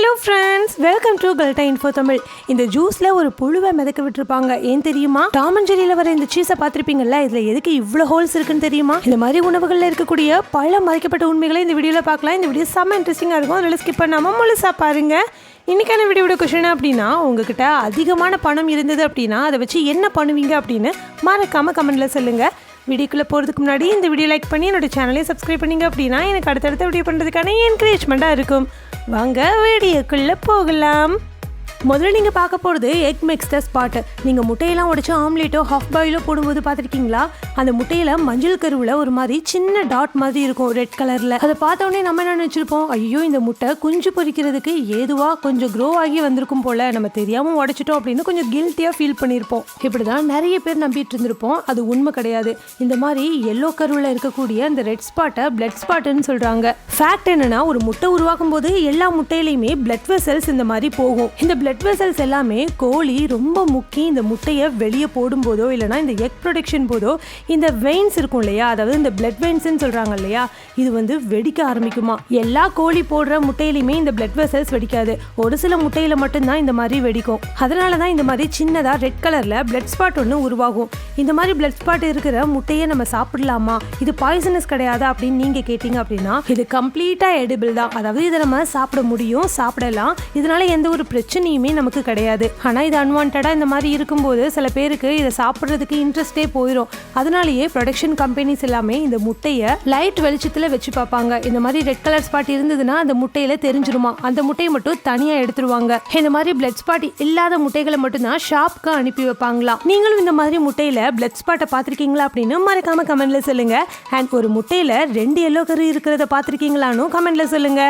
Hello friends, welcome to கல்டா info Tamil. இந்த ஜூஸில் ஒரு புழுவை மிதக்க விட்டுருப்பாங்க. ஏன் தெரியுமா? டாம் அண்ட் ஜெர்ரியில் வர இந்த சீஸை பார்த்துருப்பீங்கல்ல, இதில் எதுக்கு இவ்வளோ ஹோல்ஸ் இருக்குன்னு தெரியுமா? இந்த மாதிரி உணவுகளில் இருக்கக்கூடிய பல மறைக்கப்பட்ட உண்மைகளை இந்த வீடியோவில் பார்க்கலாம். இந்த வீடியோ செம்ம இன்ட்ரெஸ்டிங்காக இருக்கும். அதில் ஸ்கிப் பண்ணாமல் முழுசாக பாருங்க. இன்றைக்கான வீடியோட கொஷின் அப்படின்னா, உங்ககிட்ட அதிகமான பணம் இருந்தது அப்படின்னா அதை வச்சு என்ன பண்ணுவீங்க அப்படின்னு மறக்காமல் கமெண்ட்டில் சொல்லுங்கள். வீடியோக்குள்ளே போகிறதுக்கு முன்னாடி இந்த வீடியோ லைக் பண்ணி என்னோட சேனலையும் சப்ஸ்கிரைப் பண்ணிங்க அப்படின்னா எனக்கு அடுத்தடுத்த வீடியோ பண்ணுறதுக்கான என்கரேஜ்மெண்ட்டாக இருக்கும். வாங்க வீடியோக்குள்ளே போகலாம். முதல்ல நீங்கள் பார்க்க போகிறது எக் மிக்ஸ்டர் ஸ்பாட். நீங்கள் முட்டையெல்லாம் உடைச்சு ஆம்லேட்டோ ஹாஃப் பாயிலோ போடும்போது பார்த்துருக்கீங்களா? அந்த முட்டையில் மஞ்சள் கருவில் ஒரு மாதிரி சின்ன டாட் மாதிரி இருக்கும், ரெட் கலரில். அதை பார்த்தோன்னே நம்ம என்ன நினச்சிருப்போம், ஐயோ இந்த முட்டை குஞ்சு பொரிக்கிறதுக்கு ஏதுவாக கொஞ்சம் க்ரோ ஆகி வந்திருக்கும் போல், நம்ம தெரியாமல் உடைச்சிட்டோம் அப்படின்னு கொஞ்சம் கில்ட்டியாக ஃபீல் பண்ணியிருப்போம். இப்படி தான் நிறைய பேர் நம்பிட்டு இருந்திருப்போம். அது உண்மை கிடையாது. இந்த மாதிரி எல்லோ கருவில் இருக்கக்கூடிய அந்த ரெட் ஸ்பாட்டை பிளட் ஸ்பாட்டுன்னு சொல்கிறாங்க. ஃபேக்ட் என்னன்னா, ஒரு முட்டை உருவாக்கும் போது எல்லா முட்டையிலையுமே பிளட் வெசல்ஸ் இந்த மாதிரி போகும். இந்த பிளட் வெசல்ஸ் எல்லாமே கோழி ரொம்ப முக்கியம். இந்த முட்டையை வெளியே போடும்போதோ இல்லைனா இந்த எக் ப்ரொடக்ஷன் போதோ இந்த வெயின்ஸ் இருக்கும் இல்லையா, அதாவது இந்த பிளட் வெயின்ஸ்ன்னு சொல்கிறாங்க இல்லையா, இது வந்து வெடிக்க ஆரம்பிக்குமா. எல்லா கோழி போடுற முட்டையிலையுமே இந்த பிளட் வெசல்ஸ் வெடிக்காது. ஒரு சில முட்டையில் மட்டும்தான் இந்த மாதிரி வெடிக்கும். அதனால தான் இந்த மாதிரி சின்னதாக ரெட் கலரில் பிளட் ஸ்பாட் ஒன்று உருவாகும். இந்த மாதிரி பிளட் ஸ்பாட் இருக்கிற முட்டையை நம்ம சாப்பிடலாமா, இது பாய்சனஸ் கிடையாது அப்படின்னு நீங்கள் கேட்டிங்க அப்படின்னா, இது கம்ப்ளீட்டாக எடிபிள் தான். அதாவது இதை நம்ம சாப்பிட முடியும், சாப்பிடலாம். இதனால எந்த ஒரு பிரச்சனையுமே நமக்கு கிடையாது. ஆனால் இது அன்வான்டா இந்த மாதிரி இருக்கும்போது சில பேருக்கு இதை சாப்பிட்றதுக்கு இன்ட்ரெஸ்டே போயிடும். அதனாலேயே ப்ரொடக்ஷன் கம்பெனிஸ் எல்லாமே இந்த முட்டையை லைட் வெளிச்சத்தில் வச்சு பார்ப்பாங்க. இந்த மாதிரி ரெட் கலர் ஸ்பாட் இருந்ததுன்னா அந்த முட்டையில தெரிஞ்சிருமா, அந்த முட்டையை மட்டும் தனியாக எடுத்துருவாங்க. இந்த மாதிரி பிளட் ஸ்பாட் இல்லாத முட்டைகளை மட்டும்தான் ஷாப்க்கு அனுப்பி வைப்பாங்களாம். நீங்களும் இந்த மாதிரி முட்டையில பிளட் ஸ்பாட்டை பார்த்துருக்கீங்களா அப்படின்னு மறக்காம கமெண்ட்ல சொல்லுங்க. அண்ட் ஒரு முட்டையில 2 எல்லோ கரு இருக்கிறத பார்த்துருக்கீங்களான்னு கமெண்ட்ல சொல்லுங்க.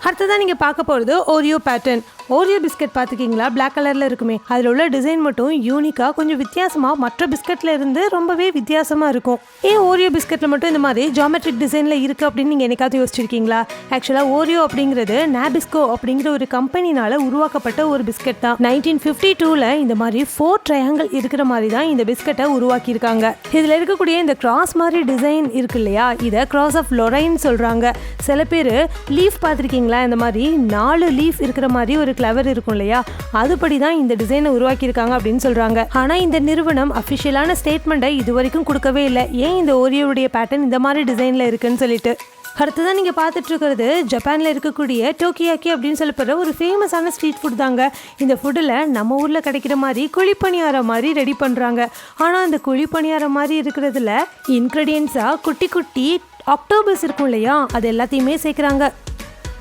அடுத்ததான் நீங்கள் பார்க்க போகிறது ஓரியோ பேட்டர்ன். ஓரியோ பிஸ்கட் பார்த்துக்கிங்களா, பிளாக் கலரில் இருக்குமே, அதில் உள்ள டிசைன் மட்டும் யூனிக்காக கொஞ்சம் வித்தியாசமாக மற்ற பிஸ்கட்டில் இருந்து ரொம்பவே வித்தியாசமாக இருக்கும். ஏன் ஓரியோ பிஸ்கட்டில் மட்டும் இந்த மாதிரி ஜாமெட்ரிக் டிசைனில் இருக்குது அப்படின்னு நீங்கள் என்னைக்காவது யோசிச்சிருக்கீங்களா? ஆக்சுவலாக ஓரியோ அப்படிங்கிறது நாபிஸ்கோ அப்படிங்கிற ஒரு கம்பெனினால் உருவாக்கப்பட்ட ஒரு பிஸ்கட் தான். 1952 இந்த மாதிரி 4 ட்ரையாங்கிள் இருக்கிற மாதிரி தான் இந்த பிஸ்கட்டை உருவாக்கியிருக்காங்க. இதில் இருக்கக்கூடிய இந்த கிராஸ் மாதிரி டிசைன் இருக்கு இல்லையா, இதை கிராஸ் ஆஃப் லொரைன்னு சொல்கிறாங்க. சில பேர் லீஃப் பார்த்துருக்கீங்களா, இந்த மாதிரி 4 லீஃப் இருக்கிற மாதிரி ஒரு கிளவர் இருக்கும் இல்லையா, அதுபடி தான் இந்த டிசைனை உருவாக்கியிருக்காங்க அப்படின்னு சொல்றாங்க. ஆனா இந்த நிறுவனம் அஃபிஷியலான ஸ்டேட்மெண்ட்டை இது வரைக்கும் கொடுக்கவே இல்லை, ஏன் இந்த ஓரியோவுடைய பேட்டர்ன் இந்த மாதிரி டிசைன்ல இருக்குன்னு சொல்லிட்டு. அடுத்ததான் நீங்கள் பார்த்துட்டு இருக்கிறது ஜப்பானில் இருக்கக்கூடிய டோக்கியாக்கி அப்படின்னு சொல்லப்படுற ஒரு ஃபேமஸான ஸ்ட்ரீட் ஃபுட் தாங்க. இந்த ஃபுட்டில் நம்ம ஊரில் கிடைக்கிற மாதிரி குழிப்பணியாரம் மாதிரி ரெடி பண்ணுறாங்க. ஆனால் அந்த குழிப்பணியாரம் மாதிரி இருக்கிறதுல இன்க்ரீடியன்ஸாக குட்டி குட்டி ஆக்டோபஸ் இருக்கும் இல்லையா, அது எல்லாத்தையுமே சேர்க்குறாங்க.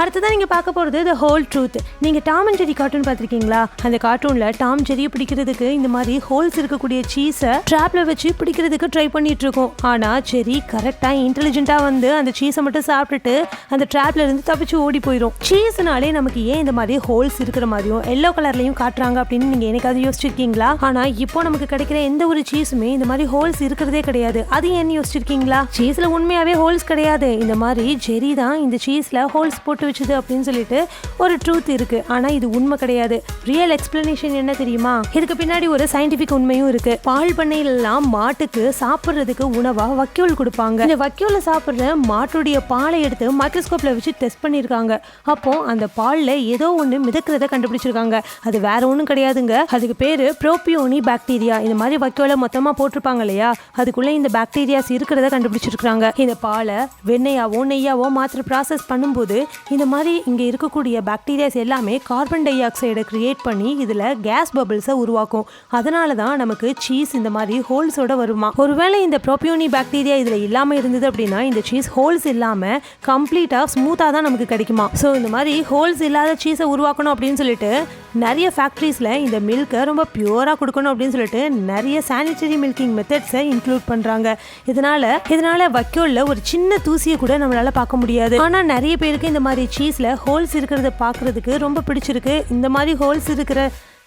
அடுத்ததான் நீங்கள் பார்க்க போகிறது த ஹோல் ட்ரூத். நீங்கள் டாம் அண்ட் ஜெர்ரி கார்ட்டூன் பார்த்துருக்கீங்களா? அந்த கார்ட்டூனில் டாம் ஜெர்ரியை பிடிக்கிறதுக்கு இந்த மாதிரி ஹோல்ஸ் இருக்கக்கூடிய சீஸை ட்ராப்பில் வச்சு பிடிக்கிறதுக்கு ட்ரை பண்ணிட்டு இருக்கோம். ஆனால் ஜெர்ரி கரெக்டாக இன்டெலிஜென்ட்டாக வந்து அந்த சீஸை மட்டும் சாப்பிட்டுட்டு அந்த ட்ராப்ல இருந்து தப்பிச்சு ஓடி போயிடும். சீஸ்னாலே நமக்கு ஏன் இந்த மாதிரி ஹோல்ஸ் இருக்கிற மாதிரியும் எல்லோ கலர்லையும் காட்டுறாங்க அப்படின்னு நீங்கள் என்னைக்காவது யோசிச்சிருக்கீங்களா? ஆனால் இப்போ நமக்கு கிடைக்கிற எந்த ஒரு சீஸுமே இந்த மாதிரி ஹோல்ஸ் இருக்கிறதே கிடையாது. அது என்ன யோசிச்சிருக்கீங்களா? சீஸில் உண்மையாகவே ஹோல்ஸ் கிடையாது. இந்த மாதிரி ஜெர்ரி தான் இந்த சீஸில் ஹோல்ஸ் போட்டு வச்சுது அப்படின்னு சொல்லிட்டு ஒரு ட்ரூத் இருக்கு. ஆனா இது உண்மை கிடையாது. ரியல் எக்ஸ்பிளனேஷன் என்ன தெரியுமா? இதுக்கு பின்னாடி ஒரு சயின்டிபிக் உண்மையும் இருக்கு. பால் பண்ணையிலாம் மாட்டுக்கு சாப்பிட்றதுக்கு உணவா வக்கியோல் கொடுப்பாங்க. இந்த வக்கியோல சாப்பிட்ற மாட்டுடைய பாலை எடுத்து மைக்ரோஸ்கோப்ல வச்சு டெஸ்ட் பண்ணிருக்காங்க. அப்போ அந்த பால்ல ஏதோ ஒண்ணு மிதக்கிறத கண்டுபிடிச்சிருக்காங்க. அது வேற ஒண்ணும் கிடையாதுங்க. அதுக்கு பேரு ப்ரோபியோனி பாக்டீரியா. இந்த மாதிரி வக்கியோல மொத்தமா போட்டிருப்பாங்க இல்லையா, அதுக்குள்ள இந்த பாக்டீரியாஸ் இருக்கிறத கண்டுபிடிச்சிருக்காங்க. இந்த பாலை வெண்ணெயாவோ நெய்யாவோ மாத்திர ப்ராசஸ் பண்ணும்போது இந்த மாதிரி இங்கே இருக்கக்கூடிய பாக்டீரியாஸ் எல்லாமே கார்பன் டை ஆக்சைடை கிரியேட் பண்ணி இதில் கேஸ் பபிள்ஸை உருவாக்கும். அதனால தான் நமக்கு சீஸ் இந்த மாதிரி ஹோல்ஸோட வருமா. ஒருவேளை இந்த ப்ரோபியோனி பாக்டீரியா இதில் இல்லாமல் இருந்தது அப்படின்னா இந்த சீஸ் ஹோல்ஸ் இல்லாமல் கம்ப்ளீட்டாக ஸ்மூத்தாக தான் நமக்கு கிடைக்குமா. ஸோ இந்த மாதிரி ஹோல்ஸ் இல்லாத சீஸை உருவாக்கணும் அப்படின்னு சொல்லிட்டு நிறைய ஃபேக்ட்ரிஸில் இந்த மில்கை ரொம்ப பியூராக கொடுக்கணும் அப்படின்னு சொல்லிட்டு நிறைய சானிட்டரி மில்கிங் மெத்தட்ஸை இன்க்ளூட் பண்ணுறாங்க. இதனால வக்கியோலில் ஒரு சின்ன தூசியை கூட நம்மளால் பார்க்க முடியாது. ஆனால் நிறைய பேருக்கு இந்த மாதிரி சீஸில் ஹோல்ஸ் இருக்கிறத பார்க்குறதுக்கு ரொம்ப பிடிச்சிருக்கு. இந்த மாதிரி ஹோல்ஸ் இருக்கிற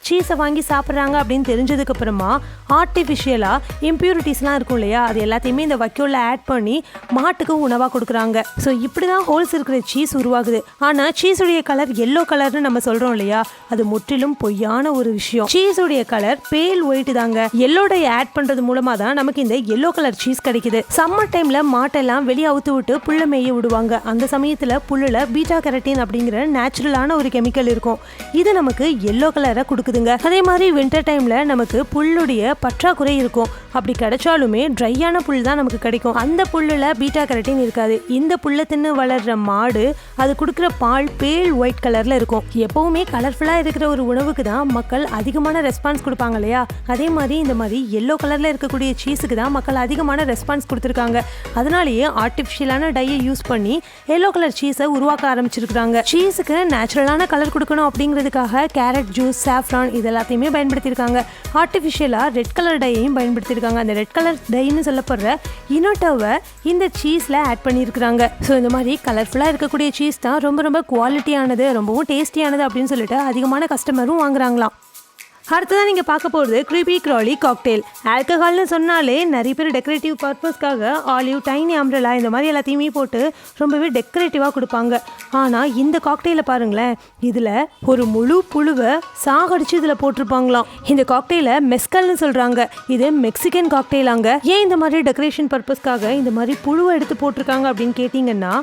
சீஸை வாங்கி சாப்பிட்றாங்க அப்படின்னு தெரிஞ்சதுக்கப்புறமா ஆர்டிஃபிஷியலாக இம்ப்யூரிட்டிஸ்லாம் இருக்கும் இல்லையா, அது எல்லாத்தையுமே இந்த வைக்கோலில் ஆட் பண்ணி மாட்டுக்கு உணவாக கொடுக்குறாங்க. ஸோ இப்படி தான் ஹோல்ஸ் இருக்கிற சீஸ் உருவாகுது. ஆனால் சீஸுடைய கலர் எல்லோ கலர்னு நம்ம சொல்கிறோம் இல்லையா, அது முற்றிலும் பொய்யான ஒரு விஷயம். சீஸுடைய கலர் பேல் ஒயிட் தாங்க. எல்லோடைய ஆட் பண்ணுறது மூலமாக தான் நமக்கு இந்த எல்லோ கலர் சீஸ் கிடைக்குது. சம்மர் டைமில் மாட்டெல்லாம் வெளியே அவுத்து விட்டு புல்லை மேய விடுவாங்க. அந்த சமயத்தில் புல்லில் பீட்டா கெரட்டின் அப்படிங்கிற நேச்சுரலான ஒரு கெமிக்கல் இருக்கும். இது நமக்கு எல்லோ கலரை கொடுக்குதுங்க. அதே மாதிரி வின்டர் டைமில் நமக்கு புல்லுடைய பற்றாக்குறை இருக்கும். அப்படி கிடைச்சாலுமே ட்ரையான புல் தான் நமக்கு கிடைக்கும். அந்த புல்லில் பீட்டா கெரட்டின் இருக்காது. இந்த புல்லை தின்னு வளர்ற மாடு அது கொடுக்குற பால் பேல் ஒயிட் கலரில் இருக்கும். எப்போவுமே கலர்ஃபுல்லாக இருக்கிற ஒரு உணவுக்கு தான் மக்கள் அதிகமான ரெஸ்பான்ஸ் கொடுப்பாங்க இல்லையா, அதே மாதிரி இந்த மாதிரி எல்லோ கலரில் இருக்கக்கூடிய சீஸுக்கு தான் மக்கள் அதிகமான ரெஸ்பான்ஸ் கொடுத்துருக்காங்க. அதனாலேயே ஆர்டிஃபிஷியலான டையை யூஸ் பண்ணி எல்லோ கலர் சீஸை உருவாக்க ஆரம்பிச்சிருக்காங்க. சீஸுக்கு நேச்சுரலான கலர் கொடுக்கணும் அப்படிங்கிறதுக்காக கேரட் ஜூஸ், சாஃப்ரான் இது எல்லாத்தையுமே பயன்படுத்தியிருக்காங்க. ஆர்டிஃபிஷியலாக ரெட் கலர் டையையும் பயன்படுத்தியிருக்காங்க. அந்த ரெட் கலர் டைன்னு சொல்லப்படுற இனோட்டோவை இந்த சீஸில் ஆட் பண்ணியிருக்கிறாங்க. ஸோ இந்த மாதிரி கலர்ஃபுல்லாக இருக்கக்கூடிய சீஸ் தான் ரொம்ப ரொம்ப குவாலிட்டியானது, ரொம்பவும் டேஸ்டியானது அப்படின்னு சொல்லிட்டு அதிகமான கஸ்டமரும் வாங்குறாங்களாம். அடுத்ததான் நீங்கள் பார்க்க போகிறது க்ரீபி க்ராலி காக்டெயில். ஆல்கஹால்னு சொன்னாலே நிறைய பேர் டெக்கரேட்டிவ் பர்பஸ்க்காக ஆலிவ், டைனி அம்ப்ரெல்லா இந்த மாதிரி எல்லாத்தையுமே போட்டு ரொம்பவே டெக்கரேட்டிவாக கொடுப்பாங்க. ஆனால் இந்த காக்டெயிலை பாருங்களேன், இதில் ஒரு முழு புழுவை சாகடிச்சு இதில் போட்டிருப்பாங்களாம். இந்த காக்டெயிலை மெஸ்கல்னு சொல்கிறாங்க. இது மெக்சிகன் காக்டெயிலாங்க. ஏன் இந்த மாதிரி டெக்கரேஷன் பர்பஸ்க்காக இந்த மாதிரி புழுவை எடுத்து போட்டிருக்காங்க அப்படின்னு கேட்டிங்கன்னா,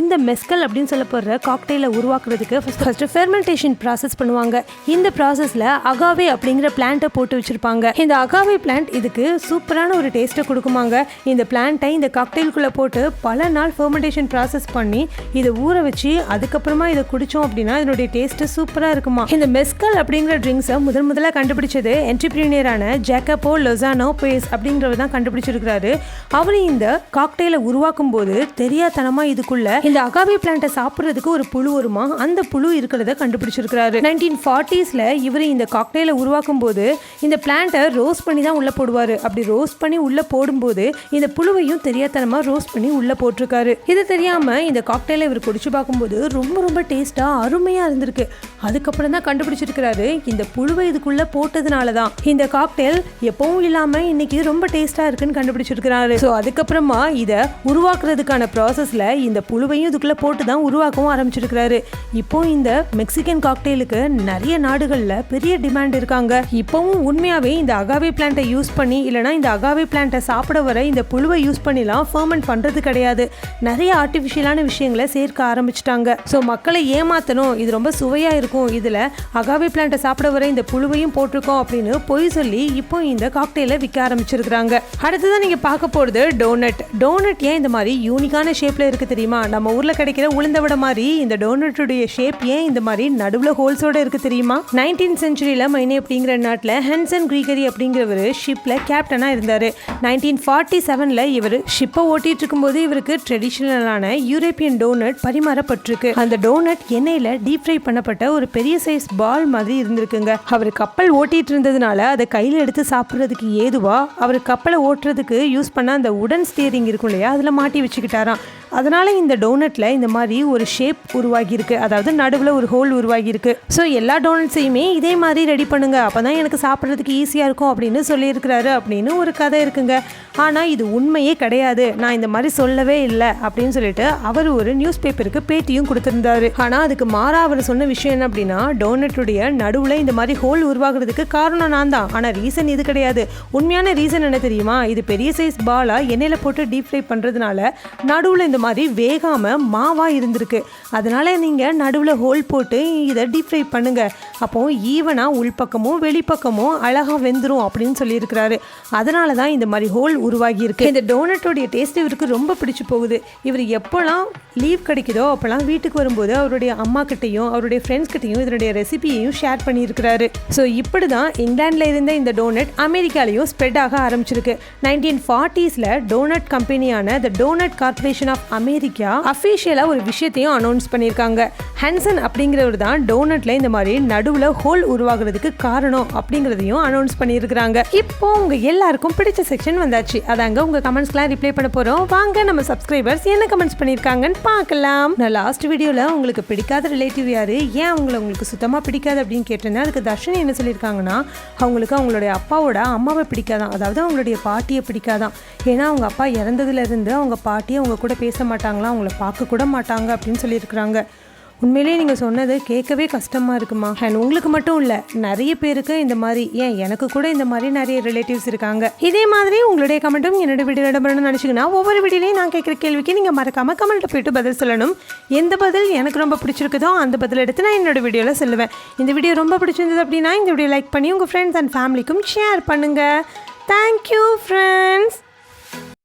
இந்த மெஸ்கல் அப்படின்னு சொல்லப்படுற காக்டெயிலை உருவாக்குறதுக்கு ஃபர்ஸ்ட் ஃபெர்மெண்டேஷன் ப்ராசஸ் பண்ணுவாங்க. இந்த ப்ராசஸில் அகாவே அப்படிங்கிற பிளான்ட்டை போட்டு வச்சிருப்பாங்க. இந்த அகாவே பிளான்ட் இதுக்கு சூப்பரான ஒரு டேஸ்ட்டை கொடுக்குமாங்க. இந்த பிளான்ட்டை இந்த காக்டெயிலுக்குள்ள போட்டு பல நாள் ஃபெர்மெண்டேஷன் ப்ராசஸ் பண்ணி இதை ஊற வச்சு அதுக்கப்புறமா இதை குடிச்சோம் அப்படின்னா இதனுடைய டேஸ்ட்டு சூப்பராக இருக்குமா. இந்த மெஸ்கல் அப்படிங்கிற ட்ரிங்க்ஸை முதல்ல கண்டுபிடிச்சது என்டர்பிரினியரான ஜேக்கபோ லொசானோ பேஸ் அப்படிங்கிறவர் தான் கண்டுபிடிச்சிருக்கிறாரு. அவர் இந்த காக்டெயிலை உருவாக்கும் போது தெரியாதனமா இதுக்குள்ள இந்த அகாவே பிளான்ட்டை சாப்பிட்றதுக்கு ஒரு புழு வருமா, அந்த புழு இருக்கிறத கண்டுபிடிச்சிருக்கிறாரு. 1940s இவர் இந்த காக்டெயிலை உருவாக்கும் போது இந்த பிளான்ட்டை ரோஸ்ட் பண்ணி தான் உள்ளே போடுவார். அப்படி ரோஸ்ட் பண்ணி உள்ளே போடும்போது இந்த புழுவையும் தெரியாதனமாக ரோஸ்ட் பண்ணி உள்ளே போட்டிருக்காரு. இது தெரியாமல் இந்த காக்டெயிலை இவர் குடிச்சு பார்க்கும்போது ரொம்ப ரொம்ப டேஸ்ட்டாக அருமையாக இருந்திருக்கு. அதுக்கப்புறம் தான் கண்டுபிடிச்சிருக்கிறாரு இந்த புழுவை இதுக்குள்ளே போட்டதுனால தான் இந்த காக்டெயில் எப்பவும் இல்லாமல் இன்னைக்கு ரொம்ப டேஸ்ட்டாக இருக்குன்னு கண்டுபிடிச்சிருக்கிறாரு. ஸோ அதுக்கப்புறமா இதை உருவாக்குறதுக்கான ப்ராசஸில் இந்த புழுவையும் இதுக்குள்ளே போட்டு தான் உருவாக்கவும் ஆரம்பிச்சிருக்கிறாரு. இப்போ இந்த மெக்சிகன் காக்டெயிலுக்கு நிறைய நாடுகளில் பெரிய டிமாண்ட் இருக்காங்க. இப்பவும் உண்மையாவே இந்த அகாவே பிளான்ட்டை யூஸ் பண்ணி இல்லைனா இந்த அகாவே பிளான்ட்டை சாப்பிட வர இந்த புழுவை யூஸ் பண்ணிலாம் ஃபெர்மெண்ட் பண்ணுறது கிடையாது. நிறைய ஆர்டிஃபிஷியலான விஷயங்களை சேர்க்க ஆரம்பிச்சிட்டாங்க. ஸோ மக்களை ஏமாற்றணும், இது ரொம்ப சுவையாக இருக்கும், இதில் அகாவே பிளான்ட்டை சாப்பிட வர இந்த புழுவையும் போட்டிருக்கோம் அப்படின்னு பொய் சொல்லி இப்போ இந்த காக்டெயிலை விற்க ஆரம்பிச்சிருக்கிறாங்க. அடுத்ததான் நீங்கள் பார்க்க போகிறது டோனட். டோனட் ஏன் இந்த மாதிரி யூனிக்கான ஷேப்பில் இருக்குது தெரியுமா? நம்ம ஊரில் கிடைக்கிற உளுந்த வடை மாதிரி இந்த டோனட்டுடைய ஷேப் ஏன் இந்த மாதிரி நடுவில் ஹோல்ஸோடு இருக்குது தெரியுமா? 19th centuryல மைனே அப்படிங்கிற நாட்டில் ஹென்சன் கிரீகரி அப்படிங்கிறவர் ஷிப்பில் கேப்டனாக இருந்தார். 1947 இவர் ஷிப்பை ஓட்டிகிட்டு இருக்கும்போது இவருக்கு ட்ரெடிஷ்னலான யூரோப்பியன் டோனட் பரிமாறப்பட்டிருக்கு. அந்த டோனட் எண்ணெயில் டீப் ஃப்ரை பண்ணப்பட்ட ஒரு பெரிய சைஸ் பால் மாதிரி இருந்திருக்குங்க. அவர் கப்பல் ஓட்டிகிட்டு இருந்ததுனால அதை கையில் எடுத்து சாப்பிட்றதுக்கு ஏதுவா அவர் கப்பலை ஓட்டுறதுக்கு யூஸ் பண்ண அந்த உடன் ஸ்டியரிங் இருக்கும் இல்லையா, அதில் மாட்டி வச்சுக்கிட்டாராம். அதனால இந்த டோனட்டில் இந்த மாதிரி ஒரு ஷேப் உருவாகியிருக்கு, அதாவது நடுவில் ஒரு ஹோல் உருவாகியிருக்கு. ஸோ எல்லா டோனட்ஸையுமே இதே மாதிரி ரெடி பண்ணுங்க, அப்போ தான் எனக்கு சாப்பிட்றதுக்கு ஈஸியாக இருக்கும் அப்படின்னு சொல்லியிருக்கிறாரு அப்படின்னு ஒரு கதை இருக்குங்க. ஆனால் இது உண்மையே கிடையாது, நான் இந்த மாதிரி சொல்லவே இல்லை அப்படின்னு சொல்லிட்டு அவர் ஒரு நியூஸ் பேப்பருக்கு பேட்டியும் கொடுத்துருந்தாரு. ஆனால் அதுக்கு மாறா அவர் சொன்ன விஷயம் என்ன அப்படின்னா, டோனட்டுடைய நடுவில் இந்த மாதிரி ஹோல் உருவாகிறதுக்கு காரணம் நான் தான், ஆனால் ரீசன் இது கிடையாது. உண்மையான ரீசன் என்ன தெரியுமா? இது பெரிய சைஸ் பாலாக எண்ணெயில் போட்டு டீப் ஃப்ரை பண்ணுறதுனால நடுவில் இந்த மாதிரி வேகாமல் மாவாக இருந்திருக்கு. அதனால் நீங்கள் நடுவில் ஹோல் போட்டு இதை டீப் ஃப்ரை பண்ணுங்கள், அப்போ ஈவனாக உள்பக்கமும் வெளிப்பக்கமும் அழகாக வெந்துடும் அப்படின்னு சொல்லியிருக்கிறாரு. அதனால தான் இந்த மாதிரி ஹோல் உருவாகி இருக்கு. இந்த டோனட்டோடைய டேஸ்ட் இவருக்கு ரொம்ப பிடிச்சி போகுது. இவர் எப்போல்லாம் லீவ் கிடைக்குதோ அப்போல்லாம் வீட்டுக்கு வரும்போது அவருடைய அம்மா கிட்டையும் அவருடைய ஃப்ரெண்ட்ஸ் கிட்டையும் இதனுடைய ரெசிபியையும் ஷேர் பண்ணியிருக்கிறாரு. ஸோ இப்படி தான் இங்கிலாண்டில் இருந்த இந்த டோனட் அமெரிக்காலையும் ஸ்ப்ரெட் ஆக ஆரம்பிச்சிருக்கு. 1940s டோனட் கம்பெனியான the donut corporation of America அஃபிஷியலாக ஒரு விஷயத்தையும் அனௌன்ஸ் பண்ணியிருக்காங்க. ஹான்சன் அப்படிங்கிறவர் தான் டோனட்டில் இந்த மாதிரி நடுவில் ஹோல் உருவாகிறதுக்கு காரணம் அப்படிங்கிறதையும் அனௌன்ஸ் பண்ணியிருக்கிறாங்க. இப்போ உங்கள் எல்லாருக்கும் பிடிச்ச செக்ஷன் வந்தாச்சு. அதாங்க உங்கள் கமெண்ட்ஸ்லாம் ரிப்ளை பண்ண போகிறோம். வாங்க நம்ம சப்ஸ்கிரைபர்ஸ் என்ன கமெண்ட்ஸ் பண்ணியிருக்காங்கன்னு பார்க்கலாம். நான் லாஸ்ட் வீடியோவில் உங்களுக்கு பிடிக்காத ரிலேட்டிவ் யார், ஏன் உங்களுக்கு சுத்தமாக பிடிக்காது அப்படின்னு கேட்டிருந்தேன். அதுக்கு தர்ஷினி என்ன சொல்லியிருக்காங்கன்னா, அவங்களுக்கு அவங்களுடைய அப்பாவோட அம்மாவை பிடிக்காதான், அதாவது அவங்களுடைய பாட்டியை பிடிக்காதான். ஏன்னா அவங்க அப்பா இறந்ததுலேருந்து அவங்க பாட்டியை அவங்க கூட பேச மாட்டாங்களாம், அவங்கள பார்க்க கூட மாட்டாங்க அப்படின்னு சொல்லியிருக்கிறாங்க. உண்மையிலேயே நீங்கள் சொன்னது கேட்கவே கஷ்டமாக இருக்குமா. அண்ட் உங்களுக்கு மட்டும் இல்லை, நிறைய பேருக்கு இந்த மாதிரி, ஏன் எனக்கு கூட இந்த மாதிரி நிறைய ரிலேட்டிவ்ஸ் இருக்காங்க. இதே மாதிரி உங்களுடைய கமெண்ட்டும் என்னோட வீடியோ இடம்பெறணும்னு நினச்சிங்கன்னா ஒவ்வொரு வீடியோலையும் நான் கேட்குற கேள்விக்கு நீங்கள் மறக்காமல் கமெண்ட்டை போய்ட்டு பதில் சொல்லணும். எந்த பதில் எனக்கு ரொம்ப பிடிச்சிருக்குதோ அந்த பதில் எடுத்து நான் என்னோட வீடியோவில் சொல்லுவேன். இந்த வீடியோ ரொம்ப பிடிச்சிருந்தது அப்படின்னா இந்த வீடியோ லைக் பண்ணி உங்கள் ஃப்ரெண்ட்ஸ் அண்ட் ஃபேமிலிக்கும் ஷேர் பண்ணுங்கள். Thank you friends.